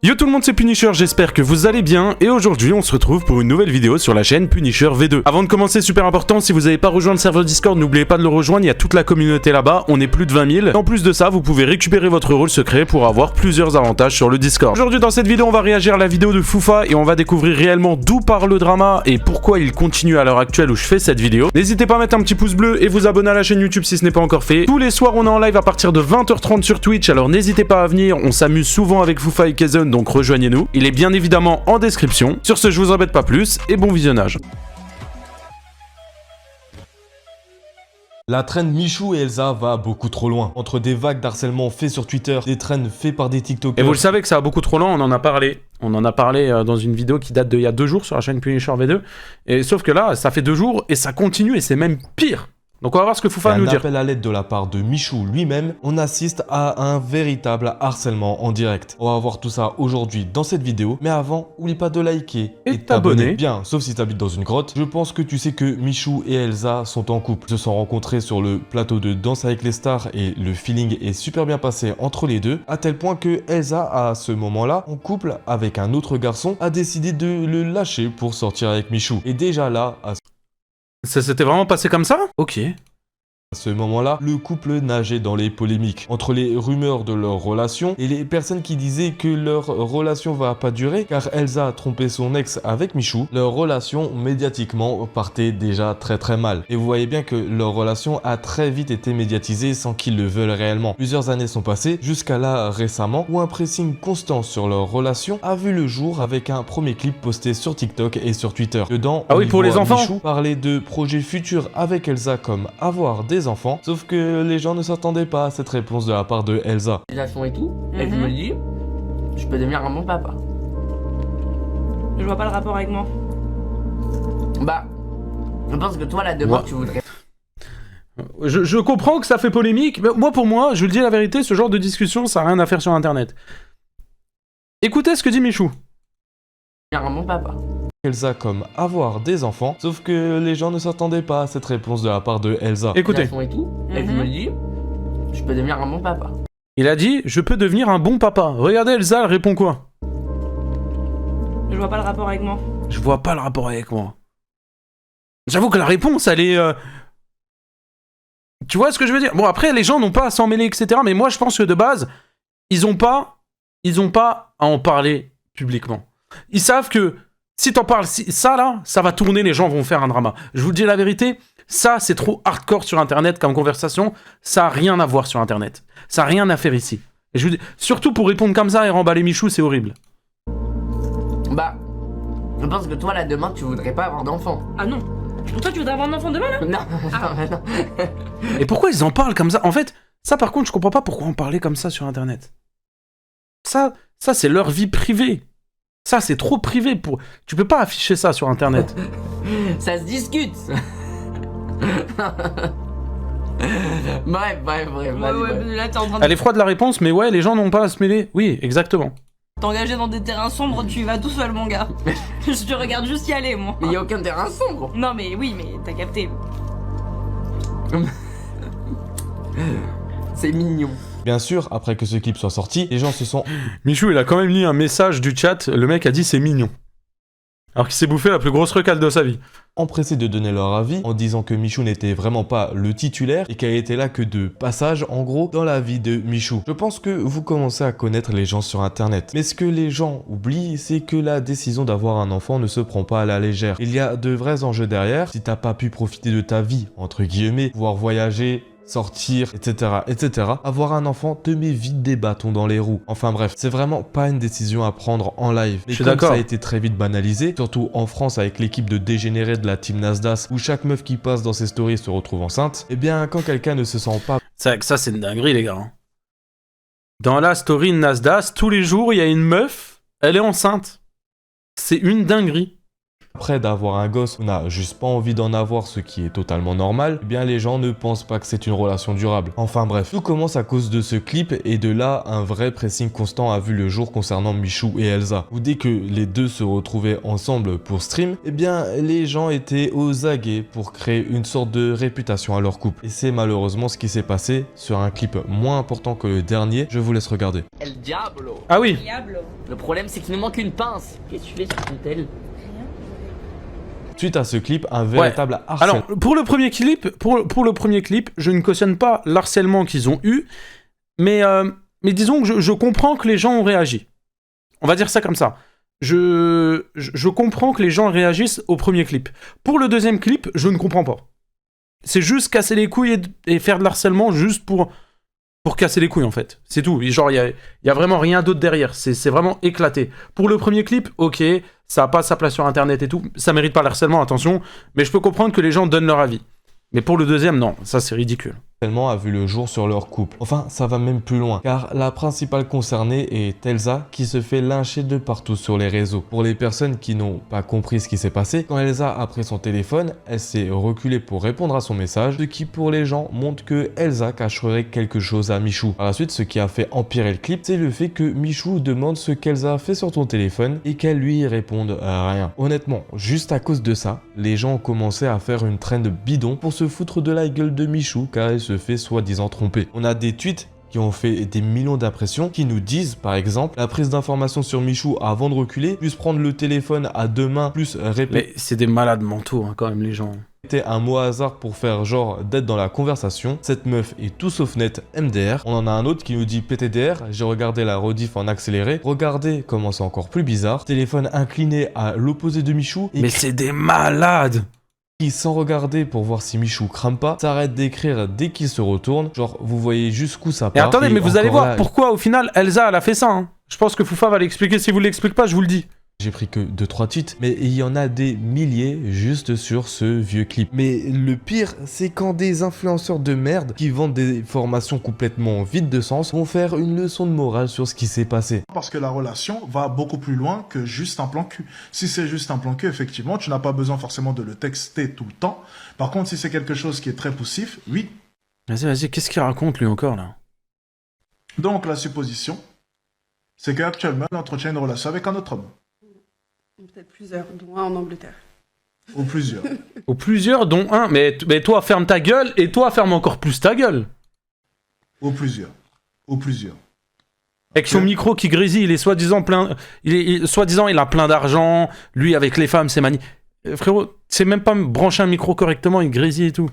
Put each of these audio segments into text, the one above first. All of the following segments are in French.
Yo tout le monde, c'est Punisher, j'espère que vous allez bien, et aujourd'hui on se retrouve pour une nouvelle vidéo sur la chaîne Punisher V2. Avant de commencer, super important, si vous n'avez pas rejoint le serveur Discord, n'oubliez pas de le rejoindre, il y a toute la communauté là-bas, on est plus de 20 000. Et en plus de ça, vous pouvez récupérer votre rôle secret pour avoir plusieurs avantages sur le Discord. Aujourd'hui dans cette vidéo, on va réagir à la vidéo de Foufa, et on va découvrir réellement d'où part le drama, et pourquoi il continue à l'heure actuelle où je fais cette vidéo. N'hésitez pas à mettre un petit pouce bleu, et vous abonner à la chaîne YouTube si ce n'est pas encore fait. Tous les soirs on est en live à partir de 20h30 sur Twitch, alors n'hésitez pas à venir, on s'amuse souvent avec Foufa et Kazon, donc rejoignez-nous. Il est bien évidemment en description. Sur ce, je vous embête pas plus et bon visionnage. La traîne Michou et Elsa va beaucoup trop loin. Entre des vagues d'harcèlement faits sur Twitter, des traînes faits par des TikTokers... Et vous le savez que ça va beaucoup trop loin, on en a parlé. On en a parlé dans une vidéo qui date d'il y a 2 jours sur la chaîne Punisher V2. Et sauf que là, ça fait 2 jours et ça continue et c'est même pire. Donc on va voir ce que Foufa nous dit. Un appel à l'aide de la part de Michou lui-même, on assiste à un véritable harcèlement en direct. On va voir tout ça aujourd'hui dans cette vidéo, mais avant, oublie pas de liker et t'abonner. Bien, sauf si t'habites dans une grotte. Je pense que tu sais que Michou et Elsa sont en couple. Ils se sont rencontrés sur le plateau de Danse avec les stars et le feeling est super bien passé entre les deux, à tel point que Elsa, à ce moment-là, en couple avec un autre garçon, a décidé de le lâcher pour sortir avec Michou. Et déjà là, ça s'était vraiment passé comme ça? Ok. À ce moment-là, le couple nageait dans les polémiques, entre les rumeurs de leur relation et les personnes qui disaient que leur relation va pas durer car Elsa a trompé son ex avec Michou. Leur relation médiatiquement partait déjà très mal. Et vous voyez bien que leur relation a très vite été médiatisée sans qu'ils le veulent réellement. Plusieurs années sont passées jusqu'à là récemment où un pressing constant sur leur relation a vu le jour avec un premier clip posté sur TikTok et sur Twitter. Dedans, ah oui, pour les enfants. Michou parlait de projets futurs avec Elsa comme avoir des enfants, sauf que les gens ne s'attendaient pas à cette réponse de la part de Elsa. Et tout, et je me dis, je peux devenir un bon papa. Je vois pas le rapport avec moi. Bah, je pense que toi, la demande, tu voudrais... Je comprends que ça fait polémique, mais moi, pour moi, je vous le dis la vérité, ce genre de discussion, ça n'a rien à faire sur Internet. Écoutez ce que dit Michou. Devenir un bon papa. Elsa comme avoir des enfants, sauf que les gens ne s'attendaient pas à cette réponse de la part de Elsa. Écoutez. Et tout, et je me dis, je peux devenir un bon papa. Il a dit, je peux devenir un bon papa. Regardez Elsa, elle répond quoi? Je vois pas le rapport avec moi. Je vois pas le rapport avec moi. J'avoue que la réponse, elle est... Tu vois ce que je veux dire? Bon, après, les gens n'ont pas à s'en mêler, etc. Mais moi, je pense que de base, ils ont pas à en parler publiquement. Ils savent que si t'en parles, ça là, ça va tourner, les gens vont faire un drama. Je vous dis la vérité, ça c'est trop hardcore sur Internet comme conversation, ça a rien à voir sur Internet. Ça a rien à faire ici. Et je vous dis, surtout pour répondre comme ça et remballer Michou, c'est horrible. Bah, je pense que toi, la demande, tu voudrais pas avoir d'enfant. Ah non. Toi, tu voudrais avoir un enfant demain, là? Non, non. Et pourquoi ils en parlent comme ça? En fait, ça par contre, je comprends pas pourquoi on parlait comme ça sur Internet. Ça c'est leur vie privée. Ça, c'est trop privé pour... Tu peux pas afficher ça sur Internet. Ça se discute. Bref. Ouais, là, t'es en train de... Elle est froide la réponse, mais ouais, les gens n'ont pas à se mêler. Oui, exactement. T'engager dans des terrains sombres, tu y vas tout seul, mon gars. Je te regarde juste y aller, moi. Mais y a aucun terrain sombre. Non, mais oui, mais t'as capté. C'est mignon. Bien sûr, après que ce clip soit sorti, les gens se sont... Michou, il a quand même lu un message du chat, le mec a dit c'est mignon. Alors qu'il s'est bouffé la plus grosse recale de sa vie. Empressés de donner leur avis en disant que Michou n'était vraiment pas le titulaire et qu'elle était là que de passage en gros dans la vie de Michou. Je pense que vous commencez à connaître les gens sur Internet. Mais ce que les gens oublient, c'est que la décision d'avoir un enfant ne se prend pas à la légère. Il y a de vrais enjeux derrière. Si t'as pas pu profiter de ta vie, entre guillemets, pouvoir voyager, sortir, etc. Avoir un enfant te met vite des bâtons dans les roues. Enfin bref, c'est vraiment pas une décision à prendre en live. Mais comme ça a été très vite banalisé, surtout en France avec l'équipe de dégénérés de la team Nasdaq, où chaque meuf qui passe dans ses stories se retrouve enceinte, et bien quand quelqu'un ne se sent pas... Ça c'est une dinguerie les gars. Dans la story de Nasdaq, tous les jours il y a une meuf, elle est enceinte. C'est une dinguerie. Après d'avoir un gosse, on n'a juste pas envie d'en avoir, ce qui est totalement normal, eh bien les gens ne pensent pas que c'est une relation durable. Enfin bref, tout commence à cause de ce clip et de là, un vrai pressing constant a vu le jour concernant Michou et Elsa. Où dès que les deux se retrouvaient ensemble pour stream, eh bien les gens étaient aux aguets pour créer une sorte de réputation à leur couple. Et c'est malheureusement ce qui s'est passé sur un clip moins important que le dernier, je vous laisse regarder. El Diablo. Ah oui. Diablo. Le problème, c'est qu'il nous manque une pince. Qu'est-ce que tu fais sur ton tel? Suite à ce clip, un véritable harcèlement. Alors, pour le premier clip, je ne cautionne pas l'harcèlement qu'ils ont eu, mais disons que je comprends que les gens ont réagi. On va dire ça comme ça. Je comprends que les gens réagissent au premier clip. Pour le deuxième clip, je ne comprends pas. C'est juste casser les couilles et faire de l'harcèlement juste pour casser les couilles, en fait. C'est tout. Genre, il y a vraiment rien d'autre derrière. C'est vraiment éclaté. Pour le premier clip, ok, ça n'a pas sa place sur Internet et tout. Ça mérite pas le harcèlement, attention. Mais je peux comprendre que les gens donnent leur avis. Mais pour le deuxième, non. Ça, c'est ridicule. A vu le jour sur leur couple. Enfin, ça va même plus loin, car la principale concernée est Elsa qui se fait lyncher de partout sur les réseaux. Pour les personnes qui n'ont pas compris ce qui s'est passé, quand Elsa a pris son téléphone, elle s'est reculée pour répondre à son message, ce qui pour les gens montre que Elsa cacherait quelque chose à Michou. Par la suite, ce qui a fait empirer le clip, c'est le fait que Michou demande ce qu'Elsa a fait sur son téléphone et qu'elle lui réponde rien. Honnêtement, juste à cause de ça, les gens ont commencé à faire une trend bidon pour se foutre de la gueule de Michou car elle se fait soi-disant tromper. On a des tweets qui ont fait des millions d'impressions qui nous disent par exemple la prise d'informations sur Michou avant de reculer, plus prendre le téléphone à deux mains, plus répéter. Mais c'est des malades mentaux hein, quand même les gens. Un mot hasard pour faire genre d'être dans la conversation. Cette meuf est tout sauf net MDR. On en a un autre qui nous dit PTDR. J'ai regardé la rediff en accéléré. Regardez comment c'est encore plus bizarre. Téléphone incliné à l'opposé de Michou. Mais c'est des malades. Qui, sans regarder pour voir si Michou crame pas, s'arrête d'écrire dès qu'il se retourne. Genre, vous voyez jusqu'où ça part. Et attendez, mais vous allez voir là, pourquoi au final Elsa elle a fait ça. Hein. Je pense que Foufa va l'expliquer. Si vous l'expliquez pas, je vous le dis. J'ai pris que 2-3 tweets, mais il y en a des milliers juste sur ce vieux clip. Mais le pire, c'est quand des influenceurs de merde qui vendent des formations complètement vides de sens vont faire une leçon de morale sur ce qui s'est passé. Parce que la relation va beaucoup plus loin que juste un plan cul. Si c'est juste un plan cul, effectivement, tu n'as pas besoin forcément de le texter tout le temps. Par contre, si c'est quelque chose qui est très poussif, oui. Vas-y, qu'est-ce qu'il raconte lui encore là? Donc la supposition, c'est qu'actuellement, il entretient une relation avec un autre homme. Peut-être plusieurs, dont un en Angleterre. Ou plusieurs. Ou plusieurs, dont un. Mais toi, ferme ta gueule, et toi, ferme encore plus ta gueule. Ou plusieurs. Ou plusieurs. Avec son micro qui grésille, il est soi-disant plein. Soi-disant, il a plein d'argent. Lui, avec les femmes, c'est magnifique. Frérot, c'est même pas brancher un micro correctement, il grésille et tout.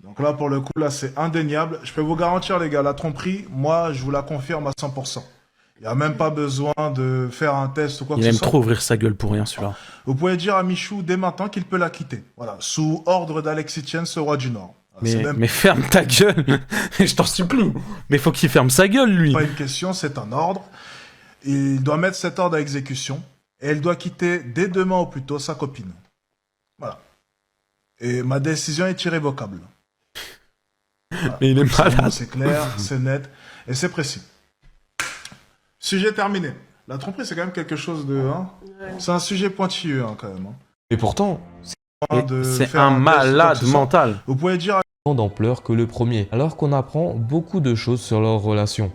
Donc là, pour le coup, là, c'est indéniable. Je peux vous garantir, les gars, la tromperie, moi, je vous la confirme à 100%. Il n'y a même pas besoin de faire un test ou quoi que ce soit. Il aime trop ouvrir sa gueule pour rien, celui-là. Vous pouvez dire à Michou dès maintenant qu'il peut la quitter. Voilà, sous ordre d'Alexis Tiens, ce roi du Nord. Mais ferme ta gueule. Je t'en supplie. Mais faut qu'il ferme sa gueule, lui. Pas une question, c'est un ordre. Il doit mettre cet ordre à exécution. Et elle doit quitter dès demain au plus tôt sa copine. Voilà. Et ma décision est irrévocable. Voilà. Mais il est malade. C'est clair, c'est net et c'est précis. Sujet terminé. La tromperie, c'est quand même quelque chose de... Hein, c'est un sujet pointilleux, hein, quand même. Hein. Et pourtant, c'est un malade mental. Vous pouvez dire... d'ampleur que le premier, alors qu'on apprend beaucoup de choses sur leur relation.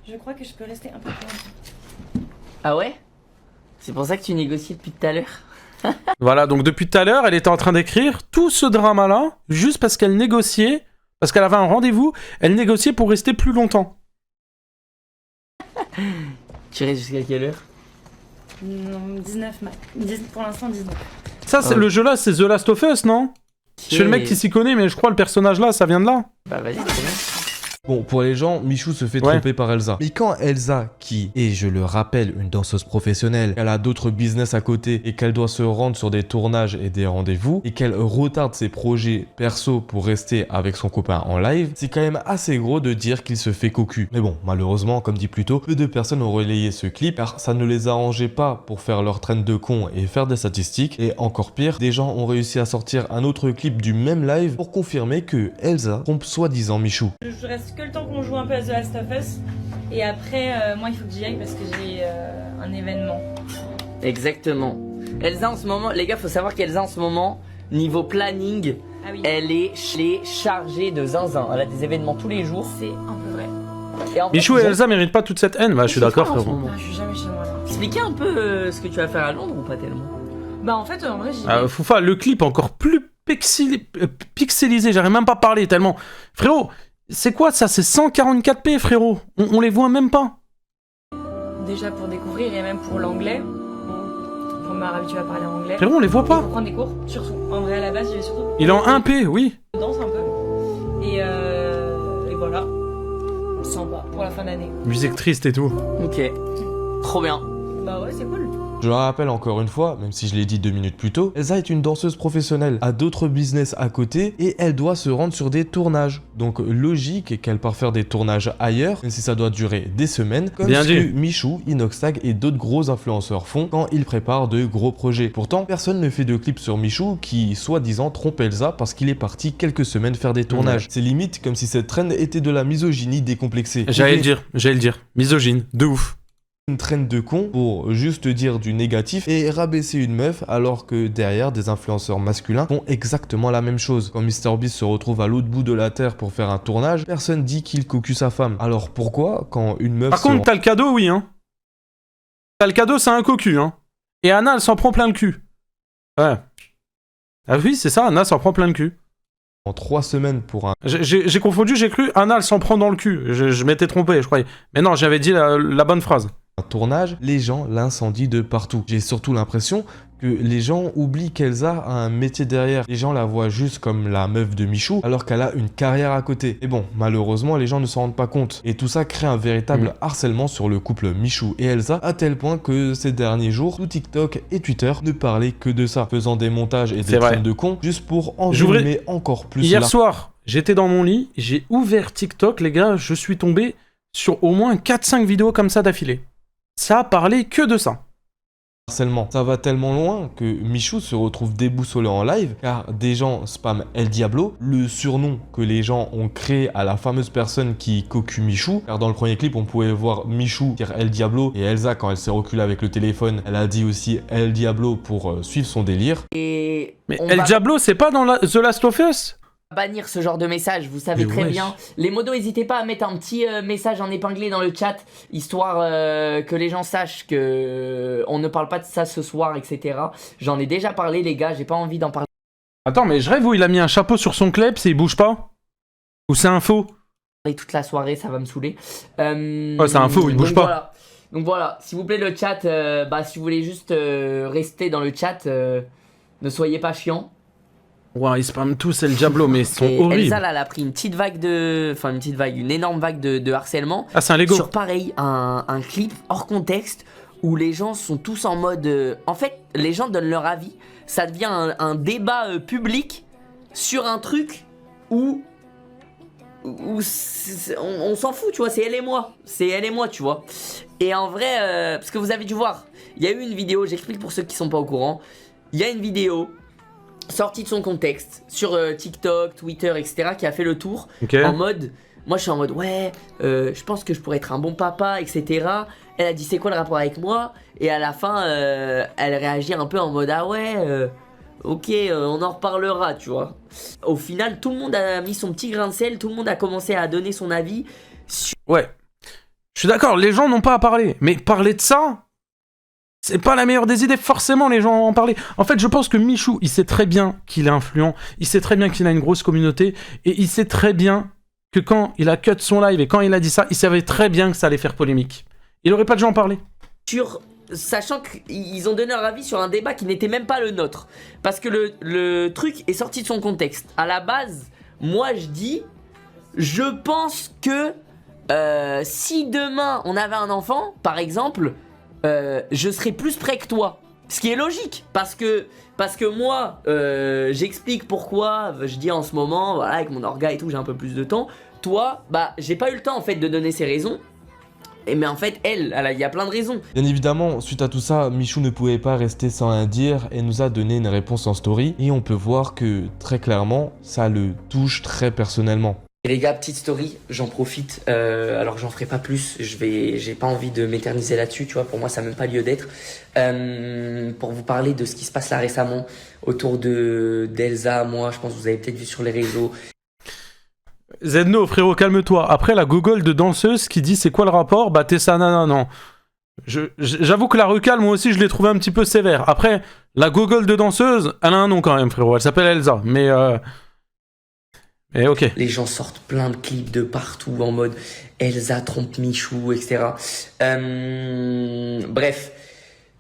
Je crois que je peux rester un peu plus longtemps. Ah ouais? C'est pour ça que tu négocies depuis tout à l'heure? Voilà, donc depuis tout à l'heure, elle était en train d'écrire tout ce drama-là, juste parce qu'elle négociait, parce qu'elle avait un rendez-vous, elle négociait pour rester plus longtemps. Tu restes jusqu'à quelle heure? Non, 19 max. Pour l'instant, 19. Ça, c'est le jeu-là, c'est The Last of Us, non? Je suis le mec qui s'y connaît, mais je crois le personnage là, ça vient de là. Bah vas-y, très bien. Bon, pour les gens, Michou se fait tromper par Elsa. Mais quand Elsa, qui est, je le rappelle, une danseuse professionnelle, elle a d'autres business à côté et qu'elle doit se rendre sur des tournages et des rendez-vous et qu'elle retarde ses projets perso pour rester avec son copain en live, c'est quand même assez gros de dire qu'il se fait cocu. Mais bon, malheureusement, comme dit plus tôt, peu de personnes ont relayé ce clip car ça ne les arrangeait pas pour faire leur traîne de con et faire des statistiques. Et encore pire, des gens ont réussi à sortir un autre clip du même live pour confirmer que Elsa trompe soi-disant Michou. Je reste que le temps qu'on joue un peu à The Last of Us. Et après, moi, il faut que j'y aille parce que j'ai un événement. Exactement. Elsa en ce moment, les gars, faut savoir qu'Elsa en ce moment, niveau planning, Ah oui. elle est chargée de zinzin. Elle a des événements tous les jours. C'est un peu vrai. Et en fait, Michou et j'aime- Elsa méritent pas toute cette haine. Bah, je suis d'accord, en ce frérot. moment. Ah, je suis jamais chez moi là. Expliquez un peu ce que tu vas faire à Londres ou pas tellement. Bah en fait, en vrai, j'y vais. Foufa, le clip encore plus pixelisé, j'arrive même pas à parler tellement. Frérot, c'est quoi ça? C'est 144p, frérot. On les voit même pas. Déjà pour découvrir et même pour l'anglais. Pour me réhabituer à parler anglais. Frérot, on les voit pas. Pour prendre des cours, surtout. En vrai, à la base, j'y vais surtout. Il est en 1p, oui. Je danse un peu. Et voilà. Sympa pour la fin d'année. Musique triste et tout. Ok. Trop bien. Bah ouais, c'est cool. Je le rappelle encore une fois, même si je l'ai dit 2 minutes plus tôt, Elsa est une danseuse professionnelle, a d'autres business à côté et elle doit se rendre sur des tournages. Donc logique qu'elle part faire des tournages ailleurs, même si ça doit durer des semaines, comme Bien ce dit. que Michou, Inoxtag et d'autres gros influenceurs font quand ils préparent de gros projets. Pourtant, personne ne fait de clip sur Michou qui, soi-disant, trompe Elsa parce qu'il est parti quelques semaines faire des tournages. C'est limite comme si cette trend était de la misogynie décomplexée. J'allais le dire. Misogyne, de ouf. Une traîne de con pour juste dire du négatif et rabaisser une meuf alors que derrière des influenceurs masculins font exactement la même chose. Quand MrBeast se retrouve à l'autre bout de la terre pour faire un tournage, personne dit qu'il cocu sa femme. Alors pourquoi quand une meuf Par contre, t'as le cadeau, oui, hein. T'as le cadeau, c'est un cocu, hein. Et Anna, elle s'en prend plein le cul. Ouais. Ah oui, c'est ça, Anna s'en prend plein le cul. en 3 semaines pour un J'ai confondu, j'ai cru Anna, elle s'en prend dans le cul. Je m'étais trompé, je croyais. Mais non, j'avais dit la bonne phrase. tournage, les gens l'incendient de partout. J'ai surtout l'impression que les gens oublient qu'Elsa a un métier derrière. Les gens la voient juste comme la meuf de Michou, alors qu'elle a une carrière à côté. Et bon, malheureusement, les gens ne s'en rendent pas compte. Et tout ça crée un véritable harcèlement sur le couple Michou et Elsa, à tel point que ces derniers jours, tout TikTok et Twitter ne parlaient que de ça, faisant des montages et des C'est vrai. traînes de cons, juste pour J'ouvrais- envenimer encore plus Hier la... soir, j'étais dans mon lit, j'ai ouvert TikTok, les gars, je suis tombé sur au moins 4-5 vidéos comme ça d'affilée. Ça a parlé que de ça. harcèlement. Ça va tellement loin que Michou se retrouve déboussolé en live car des gens spamment El Diablo, le surnom que les gens ont créé à la fameuse personne qui cocu Michou. Car dans le premier clip, on pouvait voir Michou dire El Diablo et Elsa, quand elle s'est reculée avec le téléphone, elle a dit aussi El Diablo pour suivre son délire. Et Mais on El va Diablo, c'est pas dans The Last of Us? bannir ce genre de message, vous savez Mais très wesh. bien. Les modos, n'hésitez pas à mettre un petit message en épinglé dans le chat, histoire que les gens sachent que on ne parle pas de ça ce soir, etc. J'en ai déjà parlé, les gars, j'ai pas envie d'en parler Attends, mais je rêve où il a mis un chapeau sur son kleps et il bouge pas? Ou c'est un faux? toute la soirée, ça va me saouler. Ouais, c'est un faux, il bouge donc pas. Voilà. Donc voilà, s'il vous plaît, le chat, si vous voulez juste rester dans le chat, ne soyez pas chiant. Ouais, ils spamment tous El Diablo, mais ils sont Et horribles. Elsa, là, elle a pris une petite vague de... Enfin, une petite vague, une énorme vague de harcèlement. Ah, c'est un Lego. Sur pareil, un clip hors contexte où les gens sont tous en mode... En fait, les gens donnent leur avis. Ça devient un débat public sur un truc où on s'en fout, tu vois. C'est elle et moi. C'est elle et moi, tu vois. Et en vrai, parce que vous avez dû voir, il y a eu une vidéo, j'explique pour ceux qui sont pas au courant. Il y a une vidéo sortie de son contexte sur TikTok, Twitter, etc. qui a fait le tour. Ok. En mode, moi je suis en mode ouais, je pense que je pourrais être un bon papa, etc. Elle a dit c'est quoi le rapport avec moi? Et à la fin, elle réagit un peu en mode ah ouais, ok, on en reparlera, tu vois. Au final, tout le monde a mis son petit grain de sel, tout le monde a commencé à donner son avis. Ouais. Je suis d'accord, les gens n'ont pas à parler. Mais parler de ça, c'est pas la meilleure des idées. Forcément, les gens vont en parler. En fait, je pense que Michou, il sait très bien qu'il est influent. Il sait très bien qu'il a une grosse communauté. Et il sait très bien que quand il a cut son live et quand il a dit ça, il savait très bien que ça allait faire polémique. Il aurait pas dû en parler. Sachant qu'ils ont donné leur avis sur un débat qui n'était même pas le nôtre. Parce que le truc est sorti de son contexte. À la base, moi je dis, je pense que si demain on avait un enfant, par exemple, je serais plus près que toi. Ce qui est logique, parce que moi, j'explique pourquoi, je dis en ce moment, voilà, avec mon orga et tout, j'ai un peu plus de temps. Toi, j'ai pas eu le temps en fait de donner ses raisons. Mais en fait, il y a plein de raisons. Bien évidemment, suite à tout ça, Michou ne pouvait pas rester sans rien dire et nous a donné une réponse en story. Et on peut voir que, très clairement, ça le touche très personnellement. Et les gars, petite story, j'en profite, alors j'en ferai pas plus, j'ai pas envie de m'éterniser là-dessus, tu vois, pour moi ça n'a même pas lieu d'être, pour vous parler de ce qui se passe là récemment autour d'Elsa. Moi, je pense que vous avez peut-être vu sur les réseaux. Zedno, frérot, calme-toi. Après, la gogole de danseuse qui dit c'est quoi le rapport, bah Tessa, non. J'avoue que la recale, moi aussi, je l'ai trouvé un petit peu sévère. Après, la gogole de danseuse, elle a un nom quand même, frérot. Elle s'appelle Elsa, mais ok. Les gens sortent plein de clips de partout en mode Elsa trompe Michou, etc. Bref.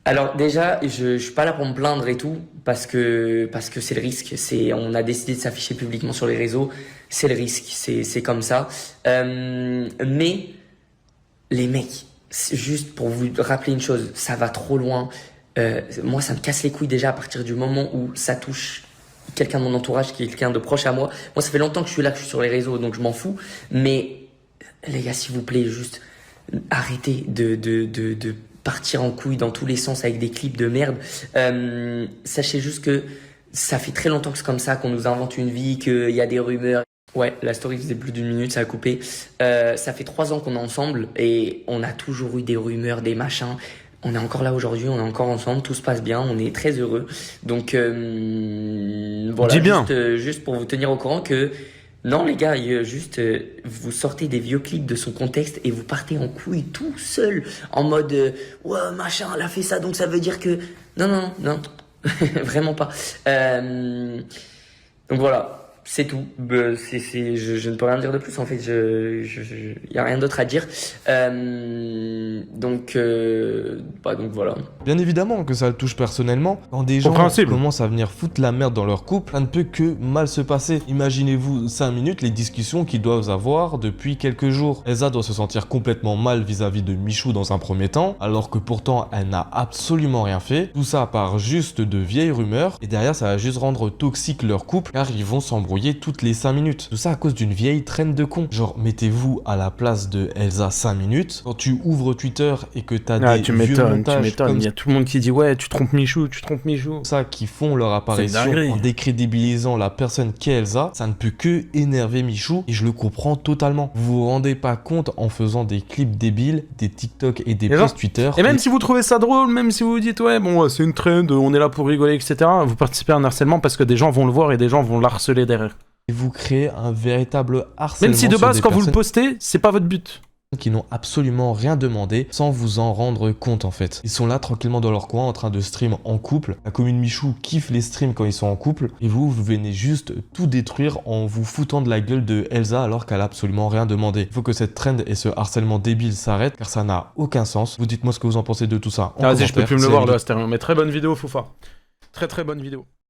Alors déjà, je suis pas là pour me plaindre et tout, parce que c'est le risque. On a décidé de s'afficher publiquement sur les réseaux. C'est le risque, c'est comme ça. Mais les mecs, juste pour vous rappeler une chose, ça va trop loin. Moi, ça me casse les couilles déjà à partir du moment où ça touche quelqu'un de mon entourage, quelqu'un de proche à moi. Moi, ça fait longtemps que je suis là, que je suis sur les réseaux, donc je m'en fous. Mais les gars, s'il vous plaît, juste arrêtez de partir en couille dans tous les sens avec des clips de merde. Sachez juste que ça fait très longtemps que c'est comme ça, qu'on nous invente une vie, qu'il y a des rumeurs. Ouais, la story faisait plus d'1 minute, ça a coupé. Ça fait 3 ans qu'on est ensemble et on a toujours eu des rumeurs, des machins. On est encore là aujourd'hui, on est encore ensemble, tout se passe bien, on est très heureux. Donc voilà, Dis bien. Juste pour vous tenir au courant que non les gars, vous sortez des vieux clips de son contexte et vous partez en couille tout seul en mode ouais machin, elle a fait ça donc ça veut dire que non vraiment pas. Donc voilà. C'est tout. Je ne peux rien dire de plus en fait. Y a rien d'autre à dire. Donc voilà. Bien évidemment que ça le touche personnellement. Quand des gens Compréhensible. commencent à venir foutre la merde dans leur couple, ça ne peut que mal se passer. Imaginez-vous 5 minutes les discussions qu'ils doivent avoir depuis quelques jours. Elsa doit se sentir complètement mal vis-à-vis de Michou dans un premier temps, alors que pourtant elle n'a absolument rien fait. Tout ça part juste de vieilles rumeurs, et derrière ça va juste rendre toxique leur couple, car ils vont s'embrouiller toutes les 5 minutes. Tout ça à cause d'une vieille traîne de con. Genre, mettez-vous à la place de Elsa 5 minutes. Quand tu ouvres Twitter et que t'as des tu vieux m'étonnes. montages comme Il y a tout le monde qui dit ouais, tu trompes Michou. ça qui font leur apparition dinguerie. en décrédibilisant la personne qu'est Elsa, ça ne peut que énerver Michou et je le comprends totalement. Vous vous rendez pas compte en faisant des clips débiles, des TikTok et des Et posts Twitter. Et même si vous trouvez ça drôle, même si vous vous dites ouais bon c'est une trend, on est là pour rigoler, etc. Vous participez à un harcèlement parce que des gens vont le voir et des gens vont l'harceler derrière. Et vous créez un véritable harcèlement. Même si de sur base des quand vous le personnes postez, c'est pas votre but. qui n'ont absolument rien demandé sans vous en rendre compte en fait. Ils sont là tranquillement dans leur coin en train de stream en couple. La commune Michou kiffe les streams quand ils sont en couple et vous venez juste tout détruire en vous foutant de la gueule de Elsa alors qu'elle a absolument rien demandé. Il faut que cette trend et ce harcèlement débile s'arrêtent car ça n'a aucun sens. Vous dites-moi ce que vous en pensez de tout ça en Vas-y, je peux commentaire. plus me le C'est voir la le Astérion, mais très bonne vidéo Foufa. Très bonne vidéo.